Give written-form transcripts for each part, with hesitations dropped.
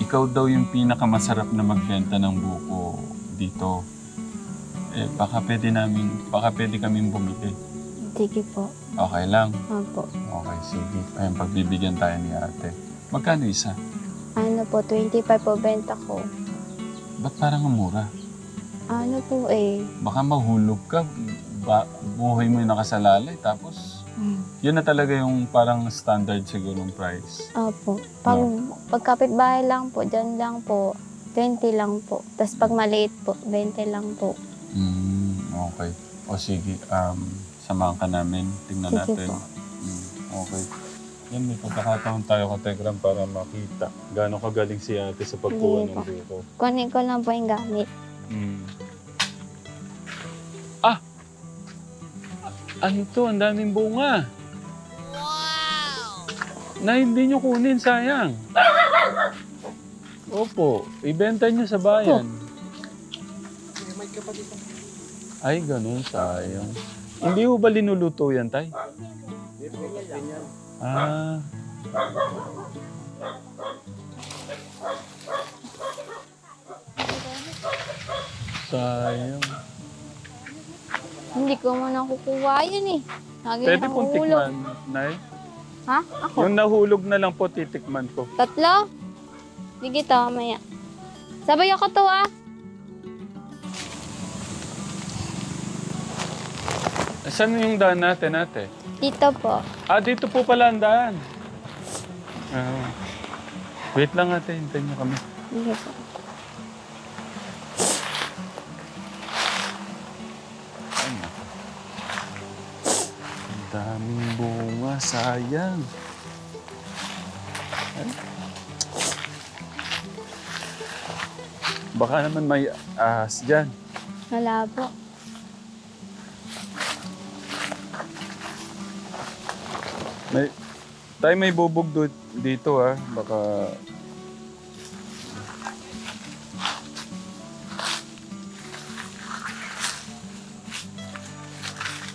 ikaw daw yung pinakamasarap na magbenta ng buko dito. Eh, baka pwede kaming bumili. Sige po. Okay lang? Opo. Okay, sige. Ayun, pagbibigyan tayo ni ate. Magkano isa? Ano po, 25 po benta ko. Ba't parang ang mura? Ano po eh. Baka mahulog ka, buhay mo yung nakasalalay, tapos yun na talaga yung parang standard siguro ng price. Opo. Pag kapitbahay lang po, dyan lang po, 20 lang po. Tapos pag maliit po, 20 lang po. Okay. O sige, samahan ka namin. Tingnan Sige natin. po. Okay. Yan, may pagkakataon tayo ka Tegram para makita gaano kagaling si ate sa pagkuha ng buko. Kunin ko lang po yung gamit. Ano to? Ang daming bunga. Wow! Na hindi nyo kunin, sayang. Opo, ibenta nyo sa bayan. Ay, ganun, sayang. Hindi ho ba linuluto yan, tay? Ah. Sayang. Hindi ko muna kukuha yan eh. Lagi Pwede pong nahuhulog. tikman, Nay? Ha? Ako? Yung nahulog na lang po, titikman ko. 3? Sige to, mamaya. Sabay ako to ah. Saan yung daan natin, ate? Dito po. Ah, dito po pala ang daan. Wait lang, ate. Hintayin niyo kami. Sige po. Ang daming bunga, sayang. Ay. Baka naman may ahas dyan. Wala po. May bubog dito ah. Baka...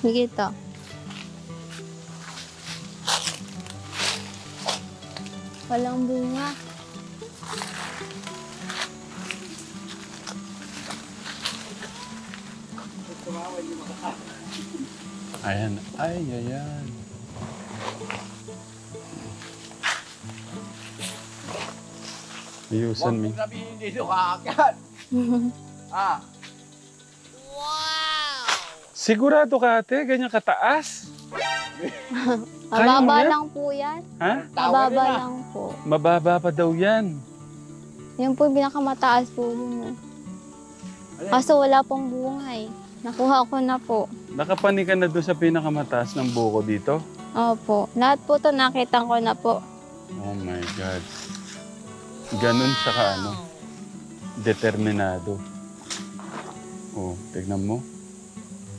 Sige to. Walang bunga. Ayan. Ay, ayan. Ayusan mo. Huwag sabihin dito kaakyat. Ah. Sigurado ka ate, ganyan kataas? Kaya mo Mababa yan? lang po yan. Ha? Mababa lang po. Mababa pa daw yan. Yan po yung pinakamataas po dun. Kaso wala pong bunga eh. Nakuha ko na po. Nakapani ka na doon sa pinakamataas ng buko dito? Opo. Lahat po to nakita ko na po. Oh my God. Ganun siya ka ano. Determinado. Oh, tignan mo.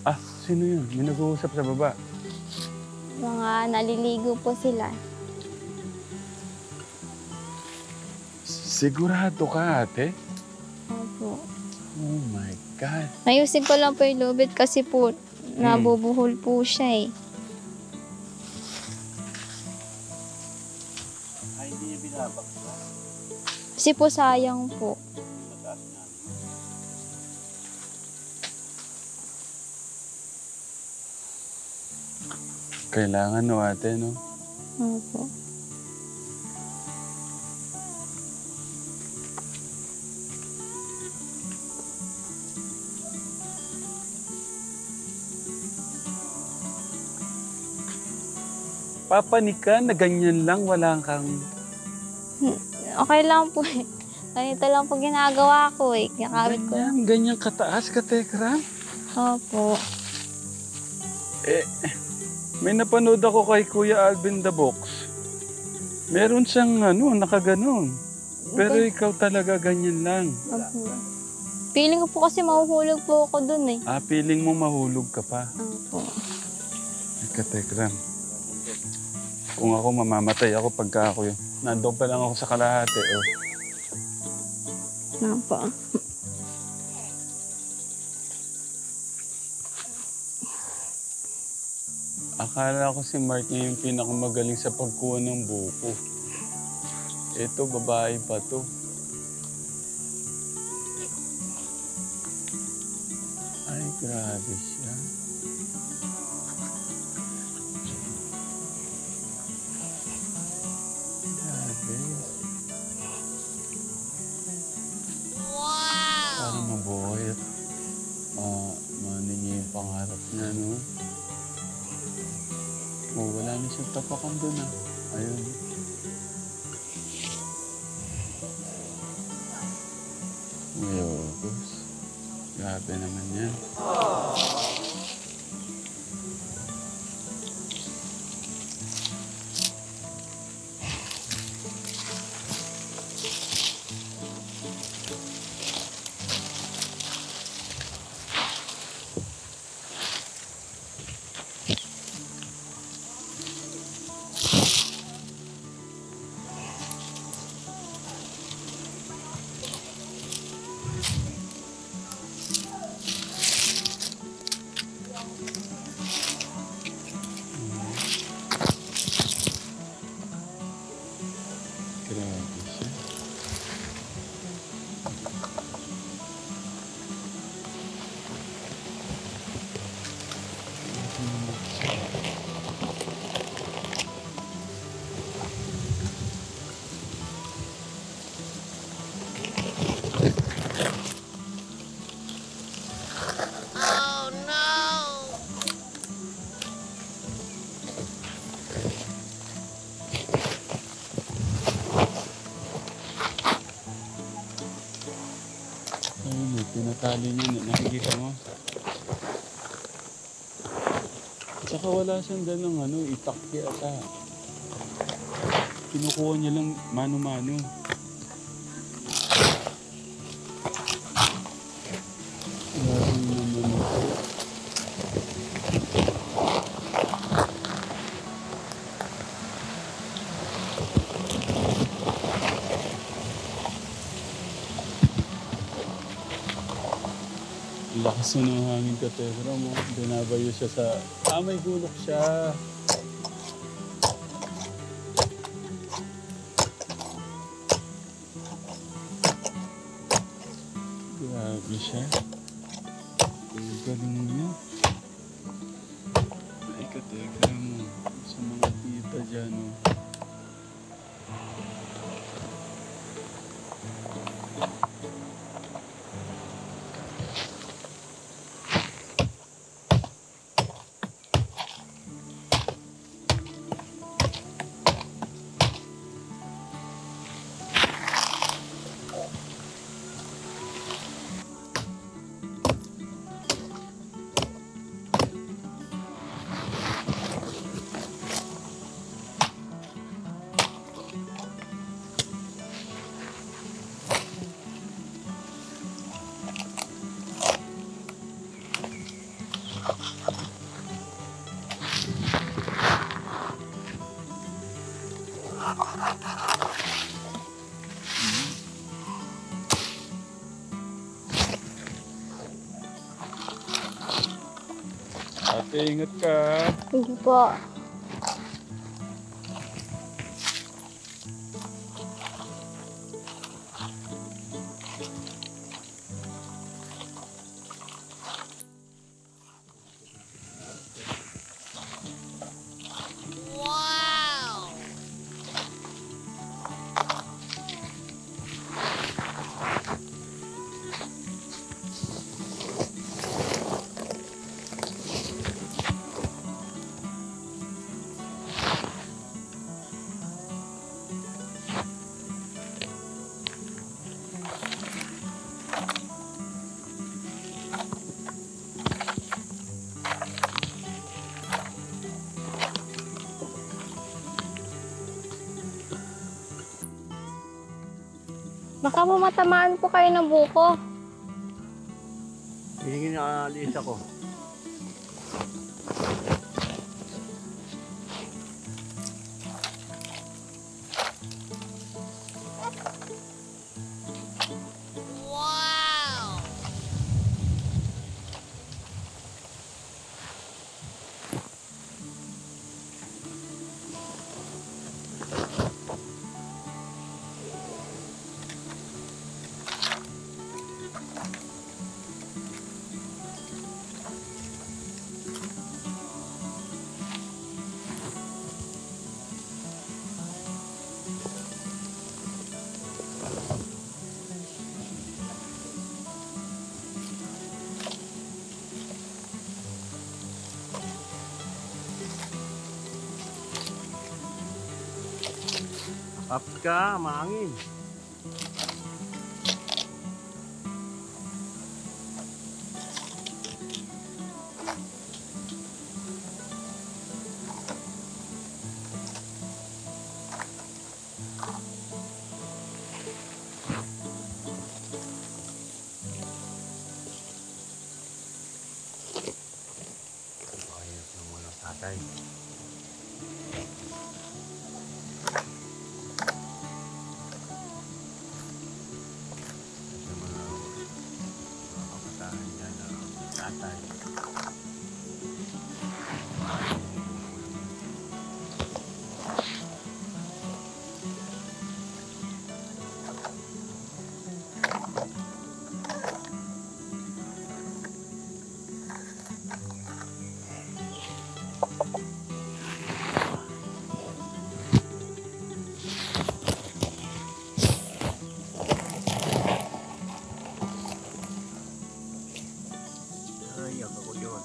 Ah, sino yun? May nag-uusap sa baba. Mga naliligo po sila. Sigurado ka ate? Opo. Oh my God. Ayusin ko lang po yung lubid kasi po nabubuhol po siya eh. Ay, hindi niya binabak. Kasi po sayang po. Kailangan no ate, no? Opo. Papanik ka na ganyan lang, wala kang... Okay lang po eh. Ganito lang po ginagawa ko eh. Kinakabit ko lang. Ganyan kataas ka, Tekram? Opo. Eh, may napanood ako kay Kuya Alvin the Box. Meron siyang ano, nakaganon. Pero Okay. ikaw talaga ganyan lang. Opo. Feeling ko po kasi mahuhulog po ako dun eh. Ah, feeling mo mahulog ka pa. Opo. Ika, Tekram. Kung ako, mamamatay ako pagka ako yun. Nandun pa lang ako sa kalahati, oh. Opo. Akala ko si Mark niya yung pinakamagaling sa pagkuha ng buko. Ito, babae pa to. Grabe siya. Grabe. Parang mabuhay at maano niya yung pangarap niya, no? Oh, wala na siyang tapakan doon, ah. Ayun. May August. Grabe naman yan. Grabe siya. Ayun, tinatali niya. Nakikita mo? Tsaka wala siyang ganang itak yata. Kinukuha niya lang mano-mano. Grabe naman ito. Lakas na ng hangin ka, Tegra mo. Binabayo siya sa... may gulok siya. Grabe siya. Ang galing niya. Ay ka, Tegra mo. Sa mga tita dyan, oh. Ate, ingat ka. Sige po. Baka po matamaan po kayo ng buko. Hihingin na alis ako. Up ka, mahangin. Ayos ng mga tatay. Sa mga kabataan niya na tatay. Ay, ako yun.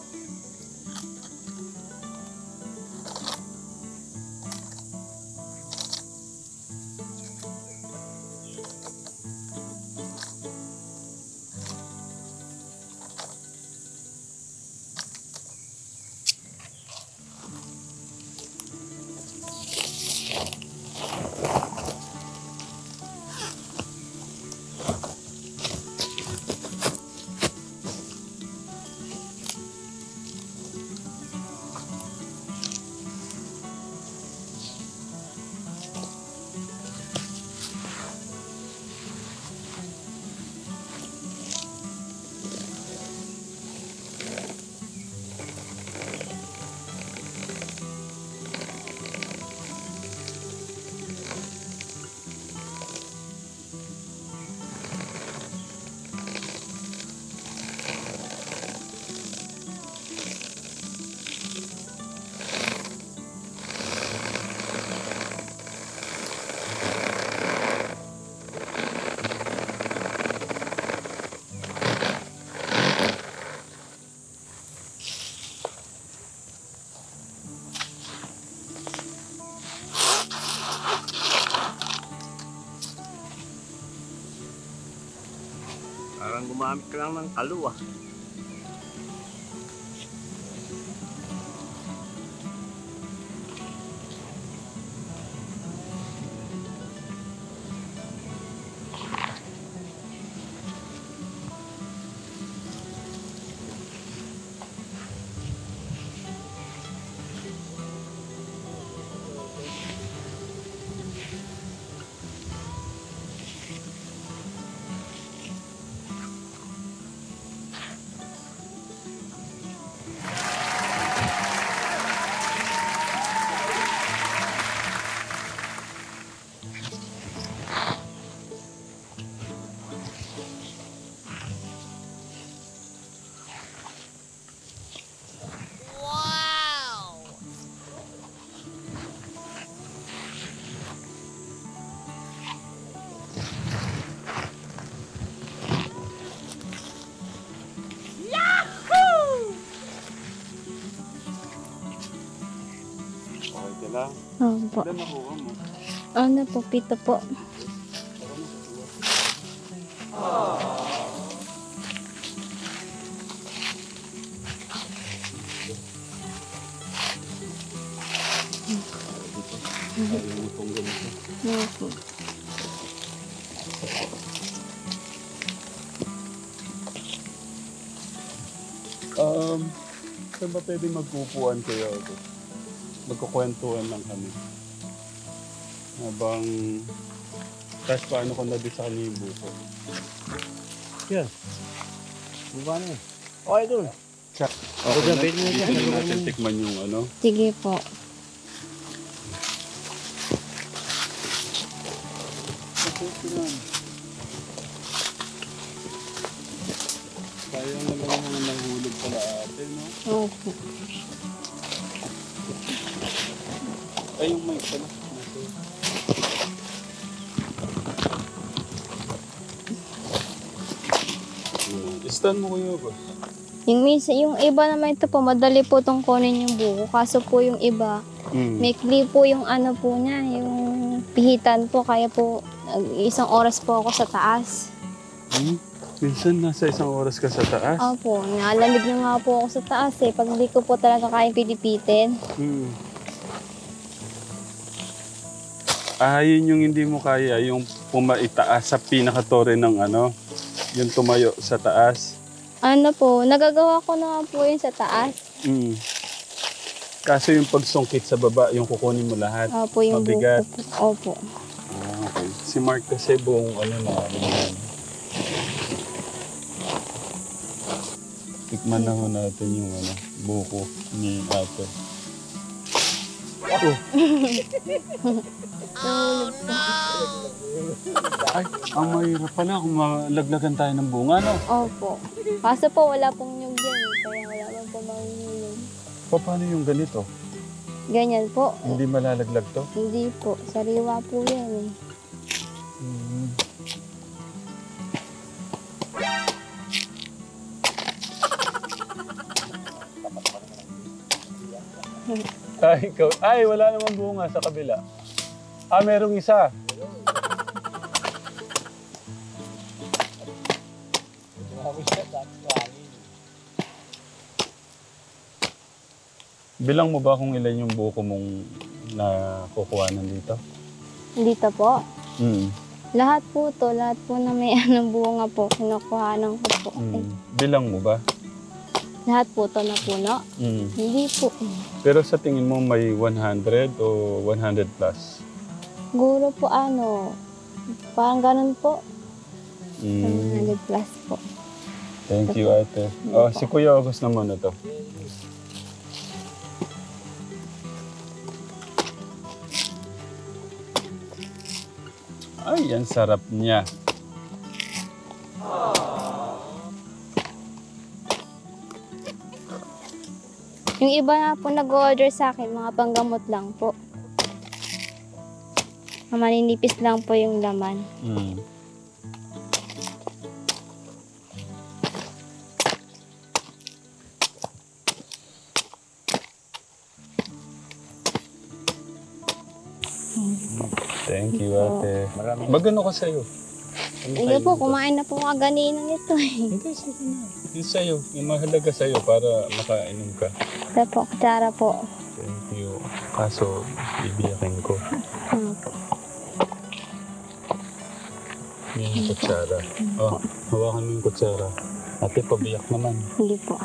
Parang gumamit ka lang ng kaluwa. Okay ka lang. Opo. Ilan nakuha mo? Ano po, 7 po. Ayaw mo itong ganito. Opo. Saan ba pwede magpupuan kayo? Magkukwentuhan lang kami. Habang... Tapos paano ko nabit sa kanya yung buko? Yan. Baba na yan. Okay doon. Okay, dyan, pwede na dyan. Hindi natin tikman yung ano. Sige po. Sayang naman yung mga nahulog pala ate, no? Opo. Ay, yung mic pala. Stand mo kuya boss. Yung iba naman ito po, madali po itong kunin yung buko. Kaso po yung iba, may clip po yung ano po niya, yung pihitan po, kaya po isang oras po ako sa taas. Minsan nasa isang oras ka sa taas. Opo, nalamig na nga po ako sa taas eh. Pag hindi ko po talaga kayang pilipitin. Yun yung hindi mo kaya, yung pumaitaas sa pinakatore ng ano, yung tumayo sa taas. Ano po, nagagawa ko na po yun sa taas. Kaso yung pagsungkit sa baba, yung kukunin mo lahat. Opo, yung mabigat. buko po. Opo. Okay. Si Mark kasi buong ano na, tikman na ho natin yung ano, buko ni ate. Ay, ang mahirap pala kung malaglagan tayo ng bunga, no? Opo. Kaso po, wala pong nyug yan eh. Kaya wala lang po mahuhulog. Paano yung ganito? Ganyan po. Hindi malalaglag to? Hindi po. Sariwa po yan eh. Ay, wala namang bunga sa kabila. Merong isa. Bilang mo ba kung ilan yung buko mong nakukuhanan dito? Dito po. Mm. Lahat po to. Lahat po na may anong bunga po. Kinukuhanan ko po. Eh, Bilang mo ba? lahat po to na puno. Hindi po. Pero sa tingin mo may 100 o 100 plus? Siguro po parang ganun po. 100 Mm. plus po. Thank you, ate. Si Kuya August naman na to. Ay, ang sarap niya. Yung iba na po nag-order sa akin, mga panggamot lang po. Maninipis lang po yung laman. Thank you, ate. Magano ka sa'yo? Hindi po, kumain na po kaganinang ito eh. Hindi, sige na. Yung sa'yo, yung mahalaga sa'yo para makainom ka. Ito po, kutsara po. Thank you. Kaso, ibiyakin ko. Yung kutsara. Hawakan mo yung kutsara. Ate, pabiyak naman. Hindi po.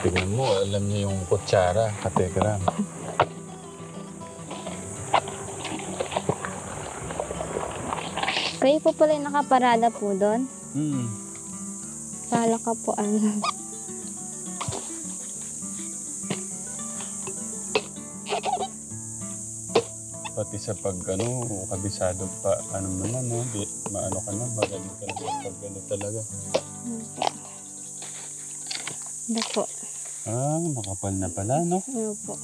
Tingnan mo, alam niya yung kutsara. Katekram. Kayo po pala yung nakaparada po doon? Kala ka po Pati sa pag kabisado pa, naman, no? Maano ka na, magaling ka na sa pag talaga. Ano po? Makapal na pala, no? Ano po?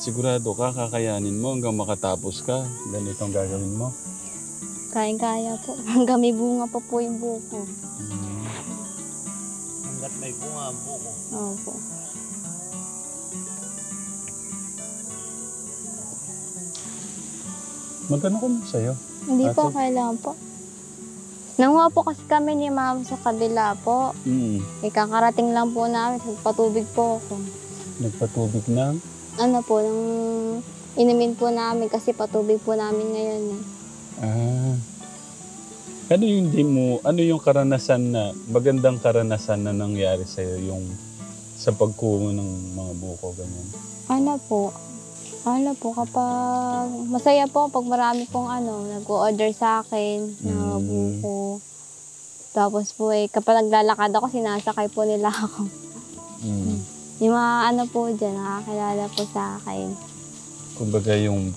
Sigurado ka, kakayanin mo hanggang makatapos ka. Ganito ang gagawin mo. Kaya po. Hanggang may bunga pa po yung buko. Hanggat may bunga ang buko. Opo. Magkano ko sa'yo? Hindi po, Ate? kailangan po. Nanguha po kasi kami ni Mama sa kabila po. Kakarating lang po namin. Nagpatubig po ako. Nagpatubig na? Ano po, nang inumin po namin kasi patubig po namin ngayon eh. Ano yung karanasan magandang karanasan na nangyari sa'yo yung sa pagkuha ng mga buko, ganyan? Ano po, kapag masaya po pag marami pong nag-o-order sa akin na buko. Tapos po kapag naglalakad ako, sinasakay po nila ako. Yung mga po dyan, nakakilala po sa akin. Kumbaga yung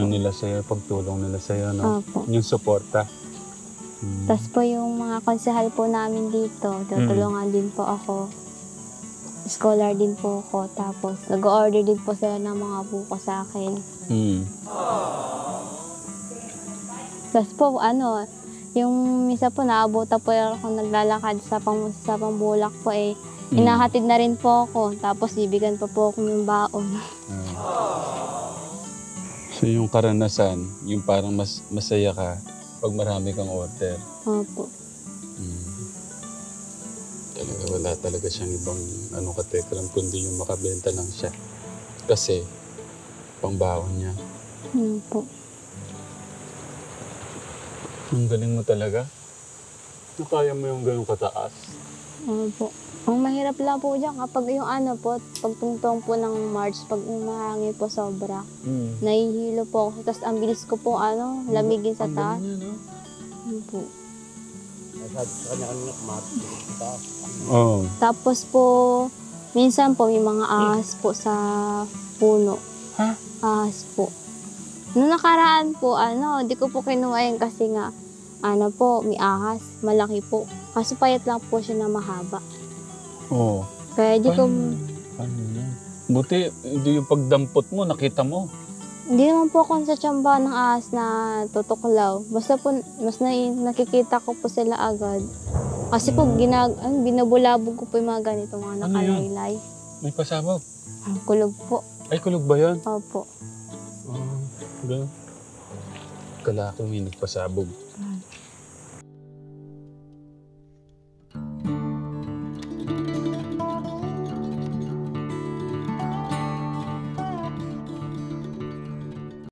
nila sa'yo, pagtulong nila sa'yo, no? Opo. Yung suporta. Tapos po yung mga konsehal po namin dito, tutulungan din po ako. Scholar din po ako. Tapos nag-order din po sila ng mga buko sa akin. Tapos po, yung misa po, naabutan po ako naglalakad sa pambulak po Hinahatid na rin po ako. Tapos bibigyan pa po ako ng baon. So yung karanasan, yung parang masaya ka pag marami kang order. Opo. Talaga wala talaga siyang ibang katekram kundi yung makabenta lang siya. Kasi pangbaon niya. Po. Ang galing mo talaga. Kaya mo yung ganun kataas. Opo. Ang mahirap lang po dyan kapag yung pagtungtong po ng March, pag umahangin po sobra, nahihilo po ako. Tapos ang bilis ko po lamigin sa taas. Ang galing niya, no? Po. Sabi sa kanya kanina, kumatik sa taas. Oo. Tapos po, minsan po may mga ahas po sa puno. Ha? Ahas po. Noong nakaraan po, di ko po kinuha yun kasi nga, may ahas, malaki po. Kaso payat lang po siya na mahaba. Oo. Kaya di ko, Paano yan? Buti, hindi yung pagdampot mo, nakita mo. hindi naman po ako sa tsamba ng ahas na tutuklaw. Basta po, nakikita ko po sila agad. Kasi po, binabulabog ko po yung mga ganito, mga Ano yun? nakalaylay. May pasabog. Kulog po. Ay, kulog ba yan? Opo. Ganun. Kala ko may nagpasabog.